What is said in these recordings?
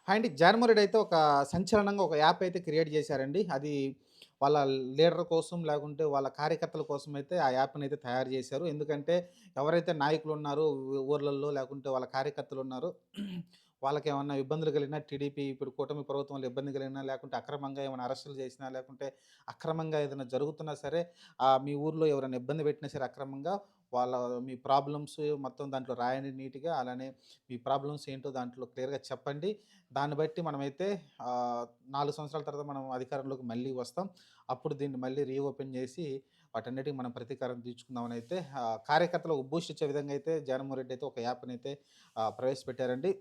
And Jaganmohan Reddy అయితే ఒక సంచలనంగా ఒక యాప్ అయితే క్రియేట్ చేశారండి. అది వాళ్ళ లీడర్ కోసం లేకుంటే వాళ్ళ కార్యకర్తల కోసం అయితే ఆ యాప్‌నైతే తయారు చేశారు. ఎందుకంటే ఎవరైతే నాయకులున్నారో ఊర్లల్లో లేకుంటే వాళ్ళ కార్యకర్తలున్నారో వాళ్ళకేమన్నా ఇబ్బందులు కలిగినా టీడీపీ ఇప్పుడు కూటమి ప్రభుత్వంలో ఇబ్బంది కలిగినా లేకుంటే అక్రమంగా ఏమైనా అరెస్టులు చేసినా లేకుంటే అక్రమంగా ఏదైనా జరుగుతున్నా సరే మీ ఊర్లో ఎవరైనా ఇబ్బంది పెట్టినా సరే అక్రమంగా వాళ్ళ మీ ప్రాబ్లమ్స్ మొత్తం దాంట్లో రాయండి నీట్‌గా. అలానే మీ ప్రాబ్లమ్స్ ఏంటో దాంట్లో క్లియర్‌గా చెప్పండి. దాన్ని బట్టి మనమైతే 4 సంవత్సరాల తర్వాత మనం అధికారంలోకి మళ్ళీ వస్తాం. అప్పుడు దీన్ని మళ్ళీ రీఓపెన్ చేసి వాటన్నిటికి మనం ప్రతీకారం తీర్చుకుందామని అయితే కార్యకర్తలకు బూస్ట్ ఇచ్చే విధంగా అయితే జగన్మోహన్ రెడ్డి అయితే ఒక యాప్‌నైతే ప్రవేశపెట్టారండి.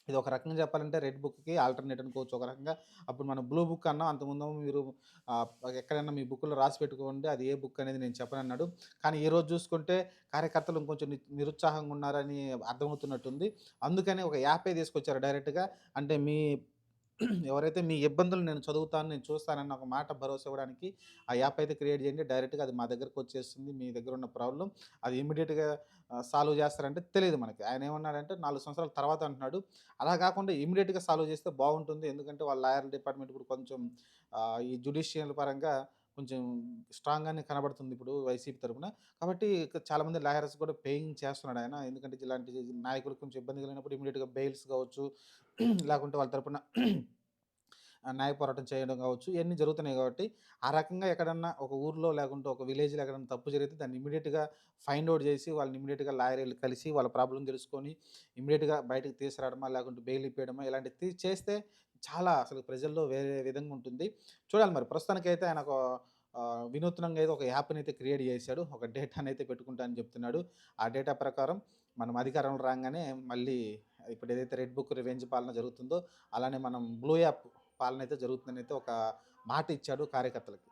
ఇది ఒక రకంగా చెప్పాలంటే రెడ్ బుక్‌కి ఆల్టర్‌నేట్ అనుకోవచ్చు ఒక రకంగా. అప్పుడు మనం బ్లూ బుక్ అన్నాం. అంతకుముందేమో మీరు ఆహ్, ఎక్కడైనా మీ బుక్‌లో రాసి పెట్టుకోండి. అది ఏ బుక్ అనేది నేను చెప్పనన్నాడు. కానీ ఈరోజు చూసుకుంటే కార్యకర్తలు ఇంకొంచెం నిరుత్సాహంగా ఉన్నారని అర్థమవుతున్నట్టుంది. అందుకని ఒక యాపే తీసుకొచ్చారు డైరెక్ట్‌గా. అంటే ఎవరైతే మీ ఇబ్బందులు నేను చదువుతాను, నేను చూస్తానన్న ఒక మాట భరోసా ఇవ్వడానికి ఆ యాప్ అయితే క్రియేట్ చేయండి. డైరెక్ట్‌గా అది మా దగ్గరకొచ్చేస్తుంది. మీ దగ్గరున్న ప్రాబ్లమ్ అది ఇమ్మీడియేట్‌గా సాల్వ్ చేస్తారంటే తెలీదు మనకి. ఆయనేమన్నాడంటే 4 సంవత్సరాల తర్వాత అంటున్నాడు. అలా కాకుండా ఇమ్మీడియేట్‌గా సాల్వ్ చేస్తే బావుంటుంది. ఎందుకంటే వాళ్ళ లాయర్ డిపార్ట్‌మెంట్ ఇప్పుడు కొంచెం ఈ జ్యుడిషియల్ పరంగా కొంచెం స్ట్రాంగ్‌గానే కనబడుతుంది ఇప్పుడు వైసీపీ తరపున. కాబట్టి చాలామంది లాయర్స్ కూడా పేయింగ్ చేస్తున్నాడాయన. ఎందుకంటే ఇలాంటి నాయకులకు కొంచెం ఇబ్బంది కలిగినప్పుడు ఇమ్మీడియేట్‌గా బెయిల్స్ కావచ్చు, లేకుంటే వాళ్ళ తరపున న్యాయ పోరాటం చేయడం కావచ్చు, ఇయన్నీ జరుగుతున్నాయి కాబట్టి, ఆ రకంగా ఎక్కడన్నా ఒక ఊర్లో లేకుంటే ఒక విలేజ్‌లో ఎక్కడన్నా తప్పు జరిగితే దాన్ని ఇమ్మీడియేట్‌గా ఫైండ్ ఔట్ చేసి, వాళ్ళని ఇమ్మీడియేట్‌గా లాయర్‌లు కలిసి వాళ్ళ ప్రాబ్లమ్ తెలుసుకొని, ఇమ్మీడియేట్‌గా బయటకి తీసుకురావడమా, లేకుంటే బెయిల్ ఇప్పియడమా ఇలాంటివి చేస్తే చాలా అసలు ప్రజల్లో వేరే విధంగా ఉంటుంది. చూడాలి మరి ప్రస్తుతానికైతే ఆయన ఒక వినూత్నంగా ఏదో ఒక యాప్‌నైతే క్రియేట్ చేశాడు. ఒక డేటానైతే పెట్టుకుంటా అని చెప్తున్నాడు. ఆ డేటా ప్రకారం మనం అధికారంలో రాంగానే మళ్ళీ ఇప్పుడు ఏదైతే రెడ్ బుక్ రివెంజ్ పాలన జరుగుతుందో, అలానే మనం బ్లూ యాప్ పాలన అయితే జరుగుతుందనైతే ఒక మాట ఇచ్చాడు కార్యకర్తలకి.